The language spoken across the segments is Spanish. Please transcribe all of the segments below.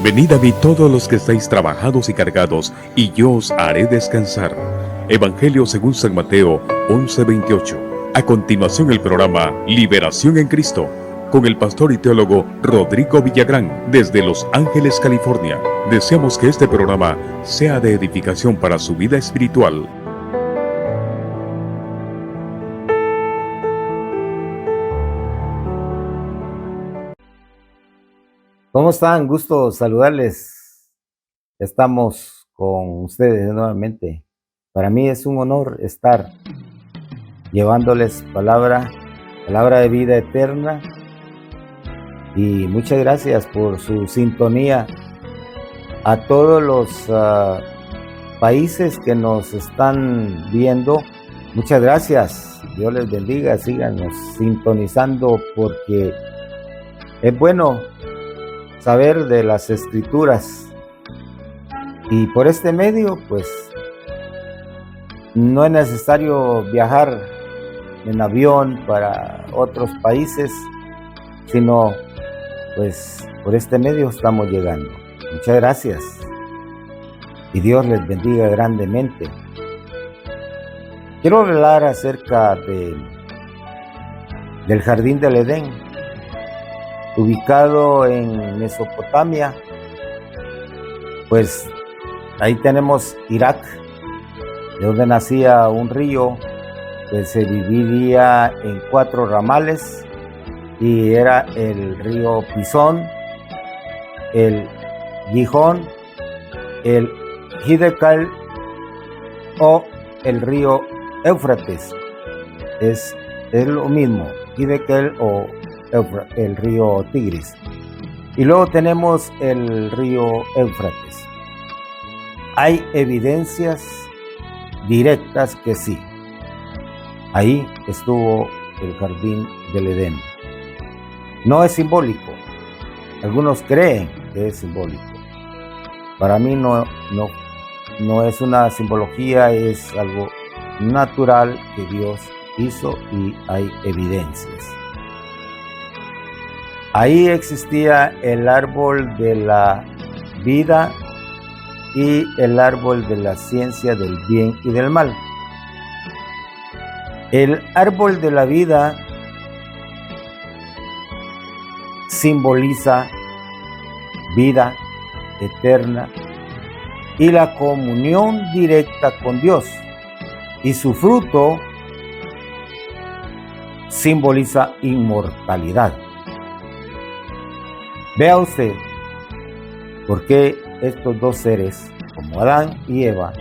Venid a mí todos los que estáis trabajados y cargados, y yo os haré descansar. Evangelio según San Mateo 11:28. A continuación el programa Liberación en Cristo, con el pastor y teólogo Rodrigo Villagrán, desde Los Ángeles, California. Deseamos que este programa sea de edificación para su vida espiritual. ¿Cómo están? Gusto saludarles. Estamos con ustedes nuevamente. Para mí es un honor estar llevándoles palabra de vida eterna. Y muchas gracias por su sintonía a todos los países que nos están viendo. Muchas gracias. Dios les bendiga. Síganos sintonizando porque es bueno saber de las escrituras, y por este medio pues no es necesario viajar en avión para otros países, sino pues por este medio estamos llegando. Muchas gracias y Dios les bendiga grandemente. Quiero hablar acerca del jardín del Edén, ubicado en Mesopotamia. Pues ahí tenemos Irak, de donde nacía un río que se dividía en 4 ramales, y era el río Pisón, el Gijón, el Hiddekel o el río Éufrates. Es lo mismo, Hiddekel o el río Tigris. Y luego tenemos el río Éufrates. Hay evidencias directas que sí, ahí estuvo el jardín del Edén. No es simbólico. Algunos creen que es simbólico. Para mí no es una simbología, es algo natural que Dios hizo y hay evidencias. Ahí existía el árbol de la vida y el árbol de la ciencia del bien y del mal. El árbol de la vida simboliza vida eterna y la comunión directa con Dios, y su fruto simboliza inmortalidad. Vea usted por qué estos dos seres, como Adán y Eva,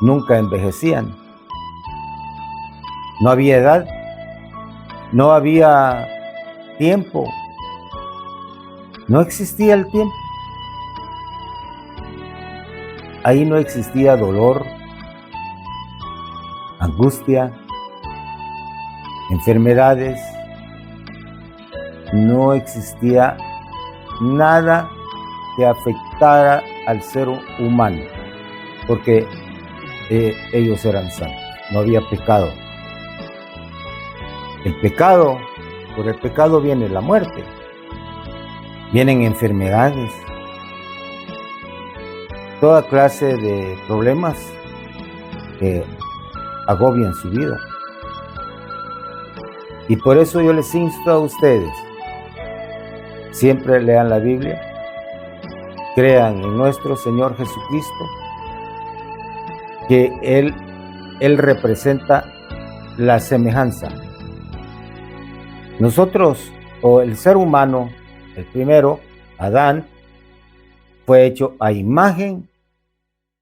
nunca envejecían. No había edad, no había tiempo, no existía el tiempo. Ahí no existía dolor, angustia, enfermedades. No existía nada que afectara al ser humano, porque ellos eran santos, no había pecado. Por el pecado viene la muerte, vienen enfermedades, toda clase de problemas que agobian su vida. Y por eso yo les insto a ustedes, siempre lean la Biblia, crean en nuestro Señor Jesucristo, que Él representa la semejanza. Nosotros, o el ser humano, el primero, Adán, fue hecho a imagen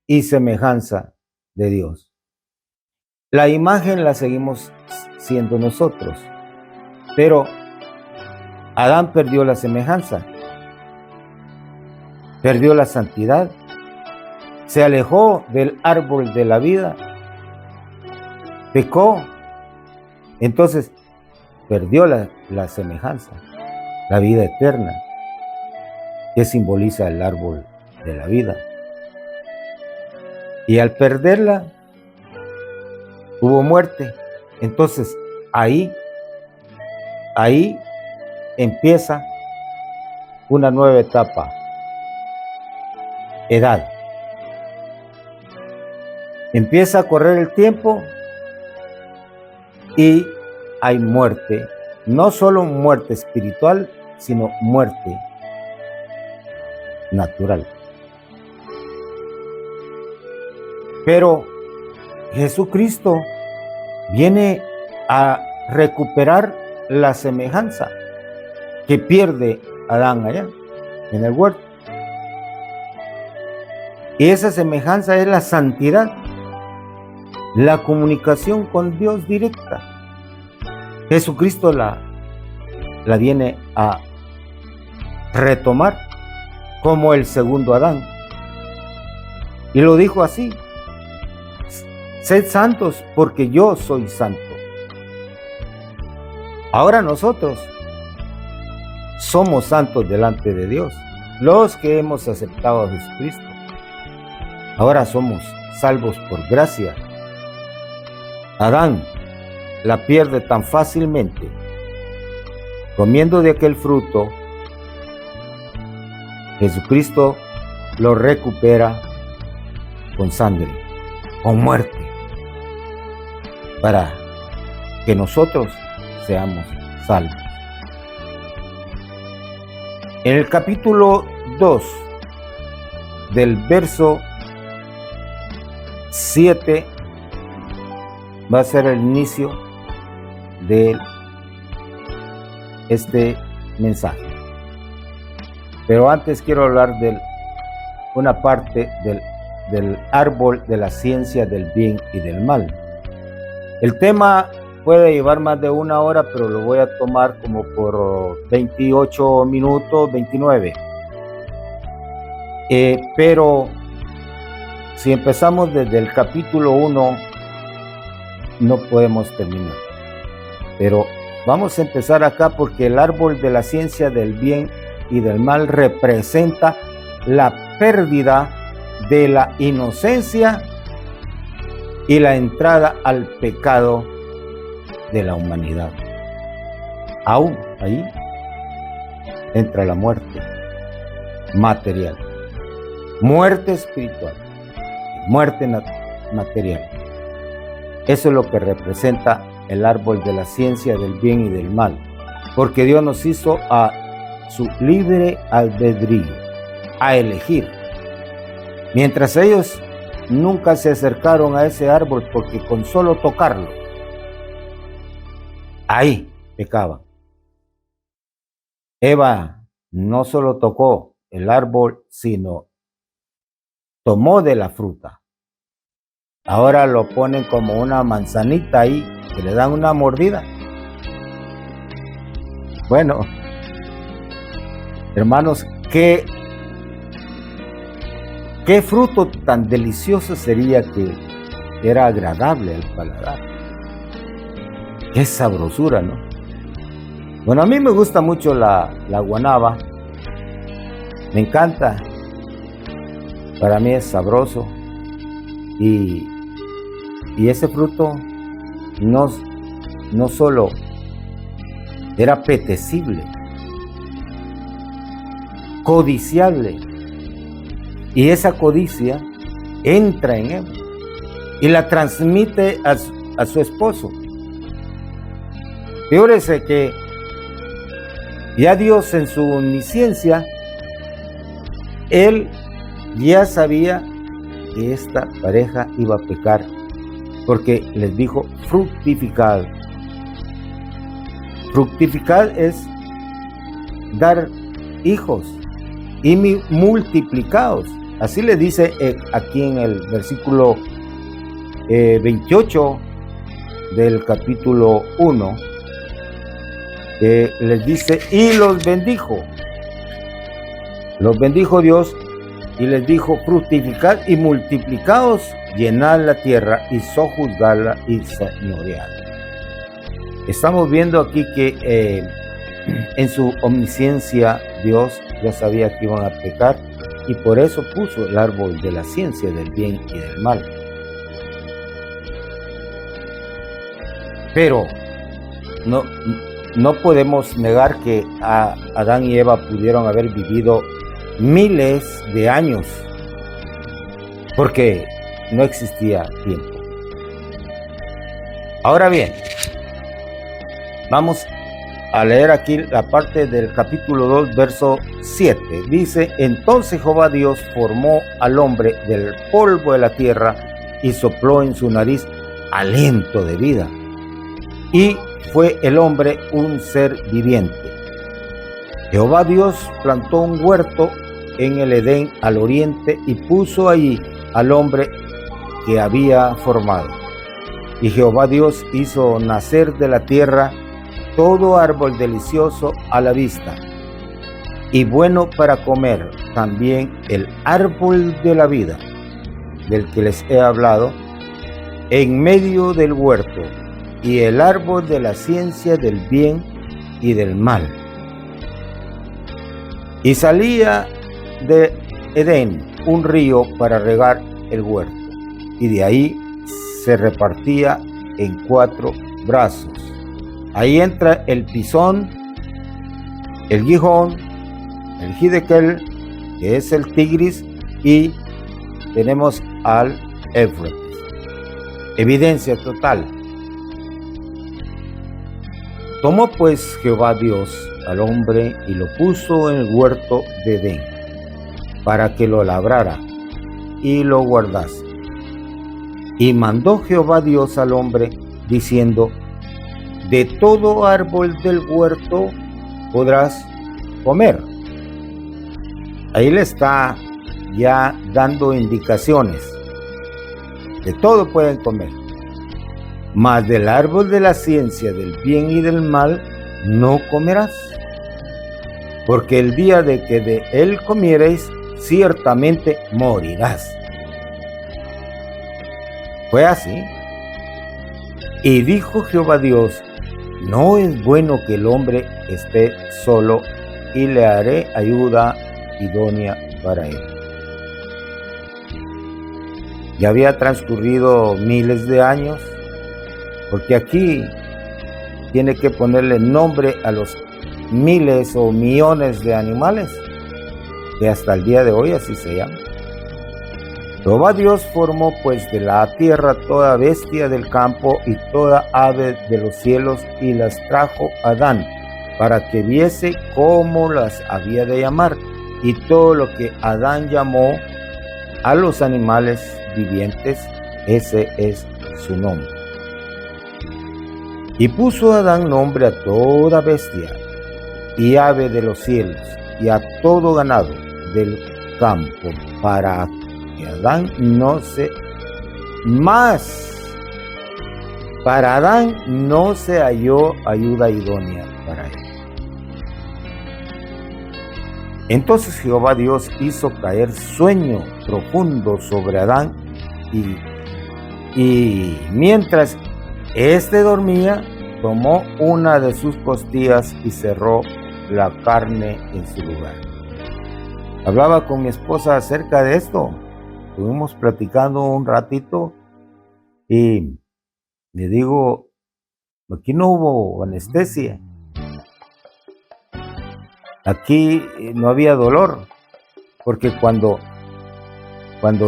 y semejanza de Dios. La imagen la seguimos siendo nosotros, pero Adán perdió la semejanza, perdió la santidad, se alejó del árbol de la vida, pecó, entonces perdió la semejanza, la vida eterna, que simboliza el árbol de la vida. Y al perderla, hubo muerte. Entonces ahí empieza una nueva etapa, edad. Empieza a correr el tiempo y hay muerte, no solo muerte espiritual, sino muerte natural. Pero Jesucristo viene a recuperar la semejanza que pierde Adán allá en el huerto. Y esa semejanza es la santidad, la comunicación con Dios directa. Jesucristo la viene a retomar como el segundo Adán. Y lo dijo así: sed santos porque yo soy santo. Ahora nosotros somos santos delante de Dios, los que hemos aceptado a Jesucristo. Ahora somos salvos por gracia. Adán la pierde tan fácilmente comiendo de aquel fruto. Jesucristo lo recupera con sangre, con muerte, para que nosotros seamos salvos. En el capítulo 2, del verso 7, va a ser el inicio de este mensaje. Pero antes quiero hablar de una parte del árbol de la ciencia del bien y del mal. El tema puede llevar más de una hora, pero lo voy a tomar como por 28 minutos, 29. Pero si empezamos desde el capítulo 1, no podemos terminar. Pero vamos a empezar acá porque el árbol de la ciencia del bien y del mal representa la pérdida de la inocencia y la entrada al pecado de la humanidad. Aún ahí entra la muerte material, muerte espiritual, muerte material. Eso es lo que representa el árbol de la ciencia del bien y del mal, porque Dios nos hizo a su libre albedrío, a elegir. Mientras ellos nunca se acercaron a ese árbol, porque con solo tocarlo, ahí pecaban. Eva no solo tocó el árbol, sino tomó de la fruta. Ahora lo ponen como una manzanita ahí, que le dan una mordida. Bueno, hermanos, qué fruto tan delicioso sería, que era agradable al paladar. Qué sabrosura, ¿no? Bueno, a mí me gusta mucho la guanábana. Me encanta. Para mí es sabroso. Y ese fruto no solo era apetecible, codiciable. Y esa codicia entra en él y la transmite a su esposo. Fíjese que ya Dios, en su omnisciencia, Él ya sabía que esta pareja iba a pecar, porque les dijo: fructificad. Fructificad es dar hijos y multiplicados. Así le dice aquí en el versículo 28 del capítulo 1. Les dice: y los bendijo. Los bendijo Dios y les dijo: fructificad y multiplicaos, llenad la tierra y sojuzgadla y señoread. Estamos viendo aquí que en su omnisciencia Dios ya sabía que iban a pecar, y por eso puso el árbol de la ciencia del bien y del mal. Pero no podemos negar que Adán y Eva pudieron haber vivido miles de años, porque no existía tiempo. Ahora bien, vamos a leer aquí la parte del capítulo 2, verso 7. Dice: entonces Jehová Dios formó al hombre del polvo de la tierra y sopló en su nariz aliento de vida. Y fue el hombre un ser viviente. Jehová Dios plantó un huerto en el Edén al oriente y puso allí al hombre que había formado. Y Jehová Dios hizo nacer de la tierra todo árbol delicioso a la vista y bueno para comer, también el árbol de la vida, del que les he hablado, en medio del huerto, y el árbol de la ciencia del bien y del mal. Y salía de Edén un río para regar el huerto, y de ahí se repartía en 4 brazos. Ahí entra el Pisón, el Gihón, el Hiddekel, que es el Tigris, y tenemos al Éufrates. Evidencia total. Tomó pues Jehová Dios al hombre y lo puso en el huerto de Edén, para que lo labrara y lo guardase. Y mandó Jehová Dios al hombre, diciendo: de todo árbol del huerto podrás comer. Ahí le está ya dando indicaciones. De todo pueden comer, mas del árbol de la ciencia del bien y del mal no comerás, porque el día de que de él comiereis, ciertamente morirás. Fue así. Y dijo Jehová Dios: no es bueno que el hombre esté solo, y le haré ayuda idónea para él. Ya había transcurrido miles de años, porque aquí tiene que ponerle nombre a los miles o millones de animales, que hasta el día de hoy así se llaman. Jehová Dios formó pues de la tierra toda bestia del campo y toda ave de los cielos, y las trajo a Adán, para que viese cómo las había de llamar. Y todo lo que Adán llamó a los animales vivientes, ese es su nombre. Y puso Adán nombre a toda bestia y ave de los cielos y a todo ganado del campo, para que Adán no se para Adán no se halló ayuda idónea para él. Entonces Jehová Dios hizo caer sueño profundo sobre Adán, y mientras éste dormía, tomó una de sus costillas y cerró la carne en su lugar. Hablaba con mi esposa acerca de esto. Estuvimos platicando un ratito y le digo: aquí no hubo anestesia. Aquí no había dolor, porque cuando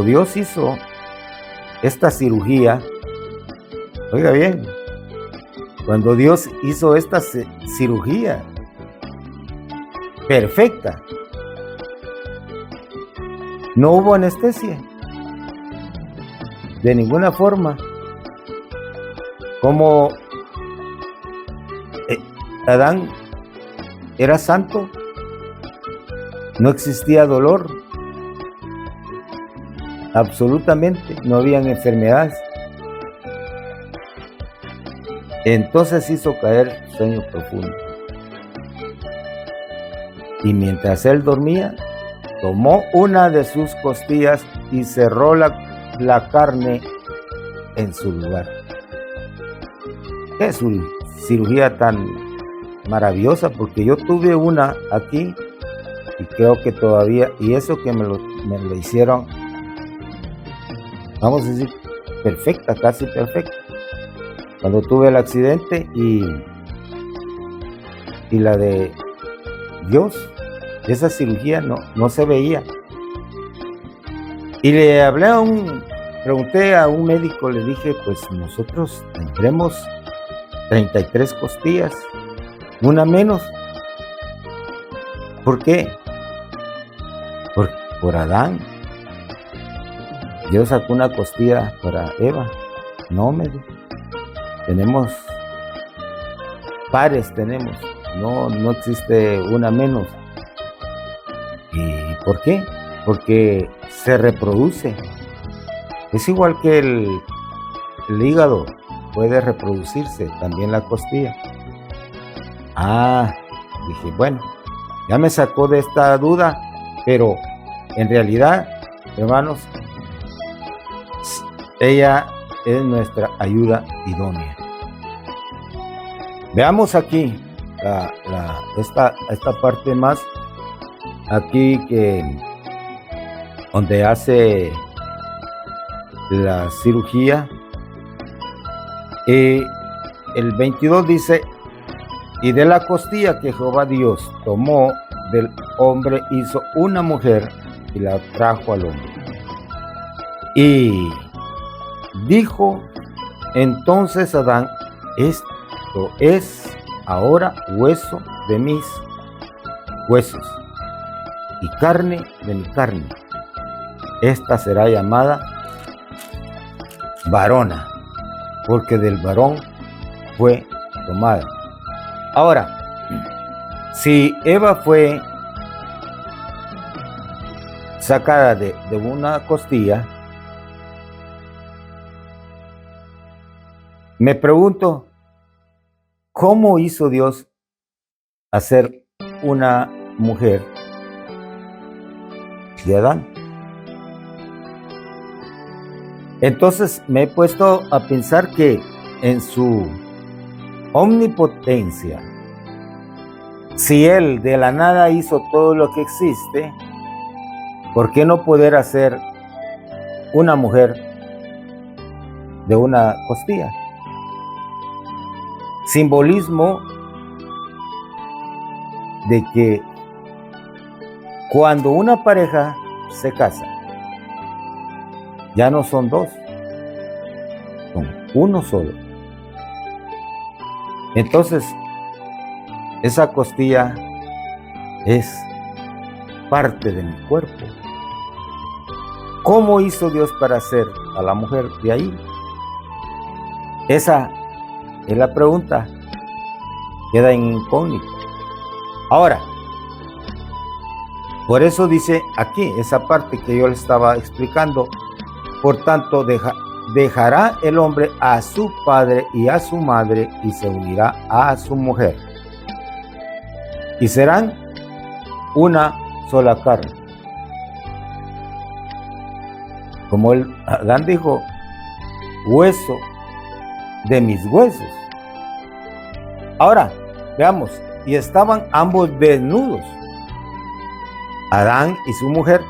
Dios hizo esta cirugía, oiga bien, cuando Dios hizo esta cirugía perfecta, no hubo anestesia de ninguna forma. Como Adán era santo, no existía dolor, absolutamente, no habían enfermedades. Entonces hizo caer sueño profundo. Y mientras él dormía, tomó una de sus costillas y cerró la carne en su lugar. Qué cirugía tan maravillosa, porque yo tuve una aquí y creo que todavía, y eso que me lo hicieron, vamos a decir, perfecta, casi perfecta. Cuando tuve el accidente, y y la de Dios. Esa cirugía no se veía. Y pregunté a un médico, le dije, pues nosotros tendremos 33 costillas, una menos. ¿Por qué? Por Adán. Dios sacó una costilla para Eva. No, me dijo. Tenemos pares, no existe una menos. ¿Y por qué? Porque se reproduce. Es igual que el hígado, puede reproducirse, también la costilla. Dije, bueno, ya me sacó de esta duda, pero en realidad, hermanos, ella es nuestra ayuda idónea. Veamos aquí esta parte más, aquí donde hace la cirugía. El 22 dice, y de la costilla que Jehová Dios tomó del hombre hizo una mujer y la trajo al hombre. Y dijo entonces Adán, esto es ahora hueso de mis huesos y carne de mi carne. Esta será llamada varona, porque del varón fue tomada. Ahora, si Eva fue sacada de una costilla, me pregunto, ¿cómo hizo Dios hacer una mujer de Adán? Entonces me he puesto a pensar que en su omnipotencia, si Él de la nada hizo todo lo que existe, ¿por qué no poder hacer una mujer de una costilla? Simbolismo de que cuando una pareja se casa, ya no son dos, son uno solo. Entonces, esa costilla es parte de mi cuerpo. ¿Cómo hizo Dios para hacer a la mujer de ahí? Esa es la pregunta, queda en incógnito. Ahora, por eso dice aquí, esa parte que yo le estaba explicando, por tanto dejará el hombre a su padre y a su madre y se unirá a su mujer. Y serán una sola carne. Como Adán dijo, hueso de mis huesos. Ahora, veamos, y estaban ambos desnudos, Adán y su mujer,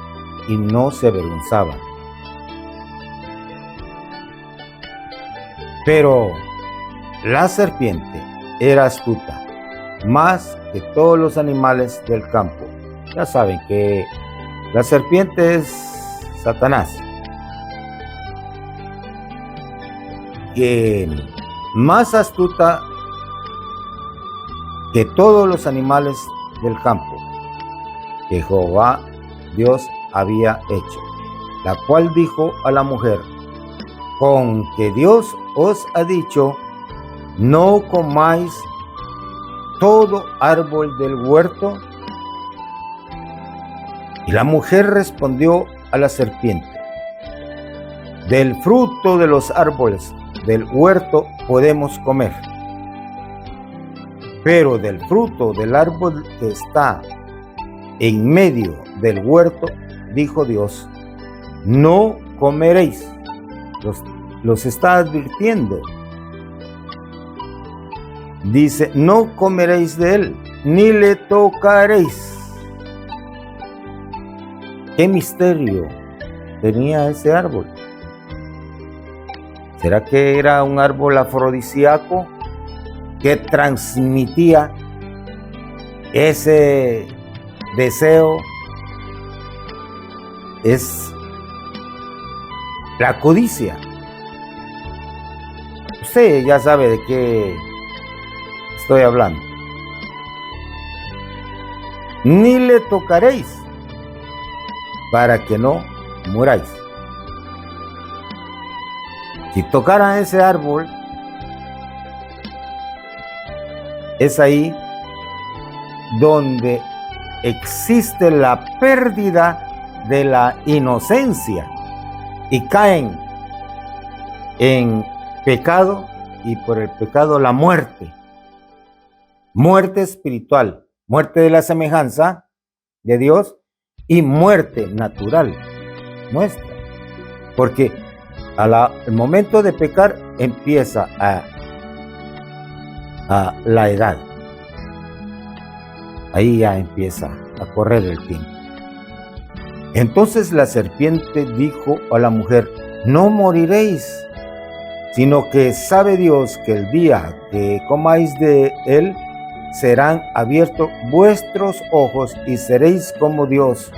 y no se avergonzaban. Pero la serpiente era astuta, más que todos los animales del campo. Ya saben que la serpiente es Satanás. Que más astuta que todos los animales del campo que Jehová Dios había hecho, la cual dijo a la mujer, con que Dios os ha dicho, no comáis todo árbol del huerto. Y la mujer respondió a la serpiente, del fruto de los árboles del huerto podemos comer, pero del fruto del árbol que está en medio del huerto, dijo Dios, no comeréis. Los está advirtiendo. Dice, no comeréis de él, ni le tocaréis. ¿Qué misterio tenía ese árbol? ¿Será que era un árbol afrodisíaco que transmitía ese deseo es la codicia. Usted ya sabe de qué estoy hablando. Ni le tocaréis para que no muráis. Si tocaran ese árbol, es ahí donde existe la pérdida de la inocencia y caen en pecado, y por el pecado la muerte. Muerte espiritual, muerte de la semejanza de Dios y muerte natural nuestra. Porque al momento de pecar empieza a la edad. Ahí ya empieza a correr el tiempo. Entonces la serpiente dijo a la mujer: no moriréis, sino que sabe Dios que el día que comáis de él, serán abiertos vuestros ojos y seréis como Dios,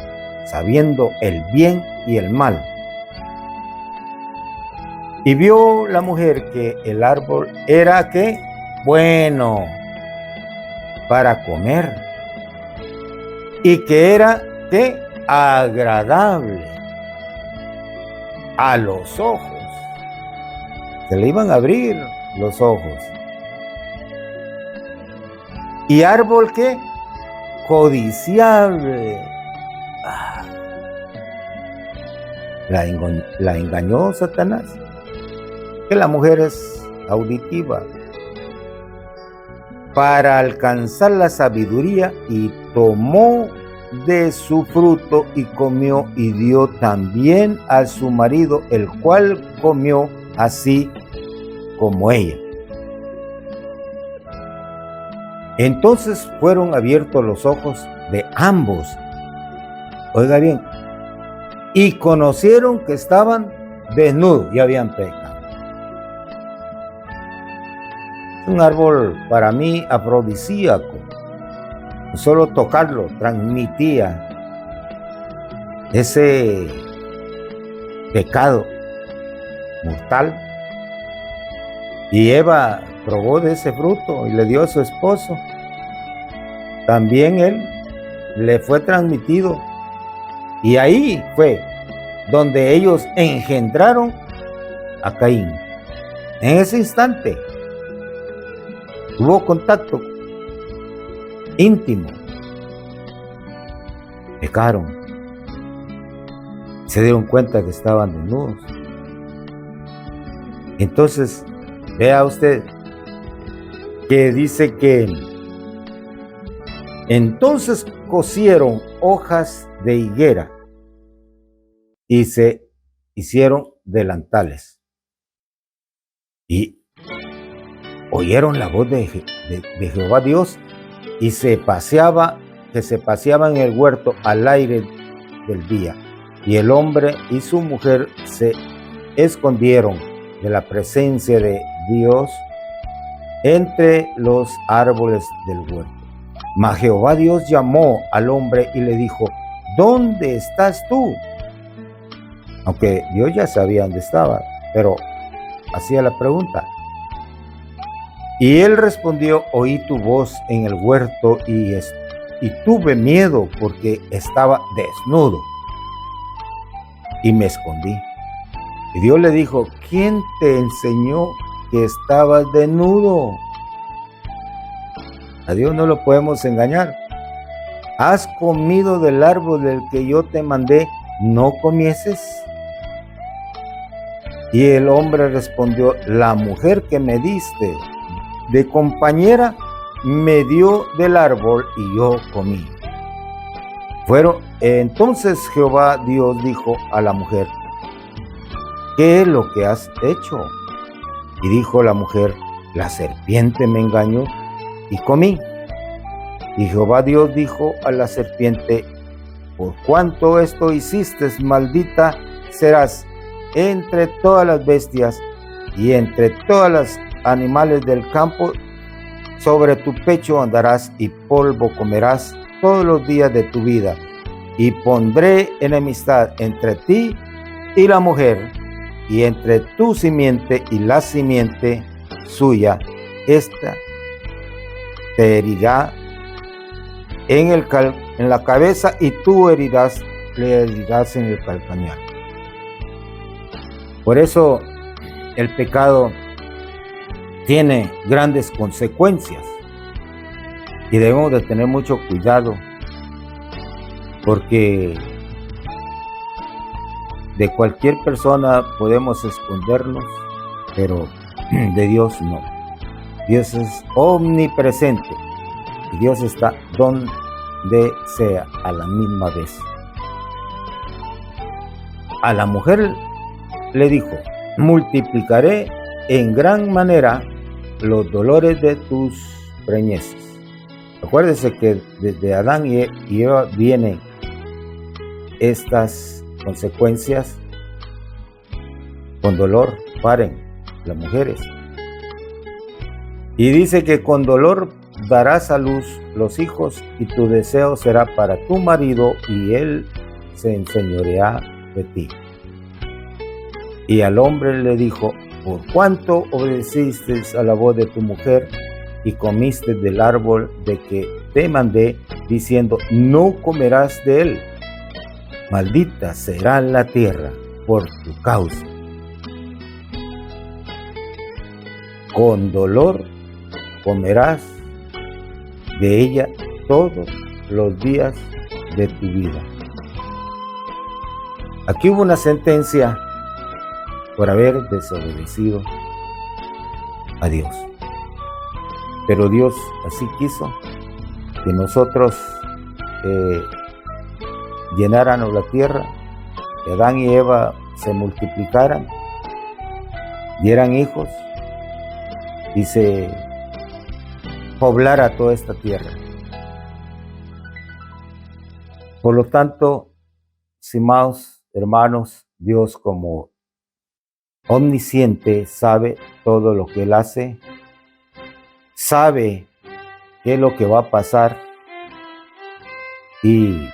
sabiendo el bien y el mal. Y vio la mujer que el árbol era ¿qué? Bueno para comer, y que era ¿qué? Agradable a los ojos. Se le iban a abrir los ojos. Y árbol ¿qué? Codiciable. La engañó Satanás. Que la mujer es auditiva. Para alcanzar la sabiduría, y tomó de su fruto y comió, y dio también a su marido, el cual comió así como ella. Entonces fueron abiertos los ojos de ambos. Oiga bien, y conocieron que estaban desnudos y habían pecado. Es un árbol para mí afrodisíaco. Solo tocarlo transmitía ese pecado mortal. Y Eva probó de ese fruto y le dio a su esposo. También él le fue transmitido. Y ahí fue donde ellos engendraron a Caín. En ese instante hubo contacto íntimo. Pecaron. Se dieron cuenta que estaban desnudos. Entonces, vea usted que dice que entonces cosieron hojas de higuera y se hicieron delantales. Y oyeron la voz de Jehová Dios, y se paseaba en el huerto al aire del día. Y el hombre y su mujer se escondieron de la presencia de Dios entre los árboles del huerto. Mas Jehová Dios llamó al hombre y le dijo: ¿dónde estás tú? Aunque Dios ya sabía dónde estaba, pero hacía la pregunta. Y él respondió: oí tu voz en el huerto y tuve miedo porque estaba desnudo y me escondí. Y Dios le dijo: ¿quién te enseñó que estabas desnudo? A Dios no lo podemos engañar. ¿Has comido del árbol del que yo te mandé, no comieses? Y el hombre respondió: la mujer que me diste de compañera me dio del árbol y yo comí. Entonces Jehová Dios dijo a la mujer: ¿qué es lo que has hecho? Y dijo la mujer: la serpiente me engañó y comí. Y Jehová Dios dijo a la serpiente: por cuanto esto hiciste, maldita serás entre todas las bestias y entre todos los animales del campo. sobre tu pecho andarás y polvo comerás todos los días de tu vida. Y pondré enemistad entre ti y la mujer, y entre tu simiente y la simiente suya. Esta te herirá en la cabeza, y tú le herirás en el calcañar. Por eso el pecado tiene grandes consecuencias y debemos de tener mucho cuidado, porque de cualquier persona podemos escondernos, pero de Dios no. Dios es omnipresente y Dios está donde sea a la misma vez. A la mujer le dijo: multiplicaré en gran manera los dolores de tus preñeces. Acuérdese que desde Adán y Eva vienen estas consecuencias. Con dolor paren las mujeres. Y dice que con dolor darás a luz los hijos, y tu deseo será para tu marido, y él se enseñoreará de ti. Y al hombre le dijo: por cuanto obedeciste a la voz de tu mujer y comiste del árbol de que te mandé, diciendo: no comerás de él, maldita será la tierra por tu causa. Con dolor comerás de ella todos los días de tu vida. Aquí hubo una sentencia por haber desobedecido a Dios. Pero Dios así quiso que nosotros llenáramos la tierra, que Adán y Eva se multiplicaran, dieran hijos y se poblara toda esta tierra. Por lo tanto, estimados hermanos, Dios, como omnisciente, sabe todo lo que Él hace, sabe qué es lo que va a pasar, y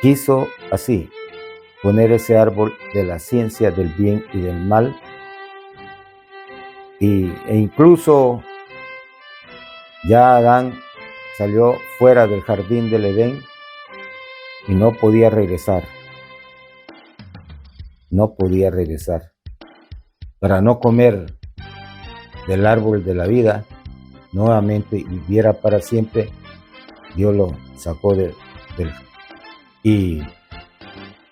quiso así poner ese árbol de la ciencia del bien y del mal, e incluso ya Adán salió fuera del jardín del Edén y no podía regresar. No podía regresar. Para no comer del árbol de la vida nuevamente y viviera para siempre, Dios lo sacó del. Y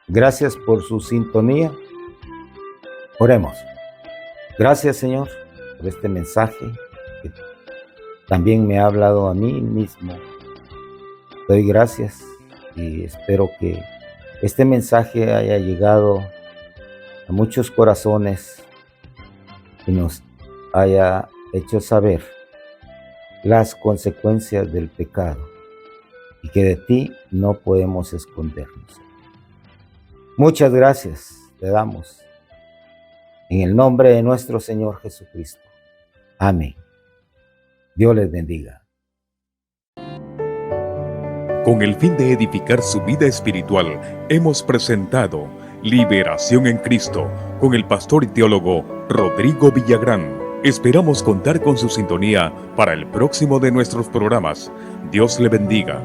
gracias por su sintonía. Oremos. Gracias, Señor, por este mensaje que también me ha hablado a mí mismo. Doy gracias y espero que este mensaje haya llegado a muchos corazones y nos haya hecho saber las consecuencias del pecado, y que de ti no podemos escondernos. Muchas gracias te damos en el nombre de nuestro Señor Jesucristo. Amén. Dios les bendiga. Con el fin de edificar su vida espiritual, hemos presentado Liberación en Cristo con el pastor y teólogo Rodrigo Villagrán. Esperamos contar con su sintonía para el próximo de nuestros programas. Dios le bendiga.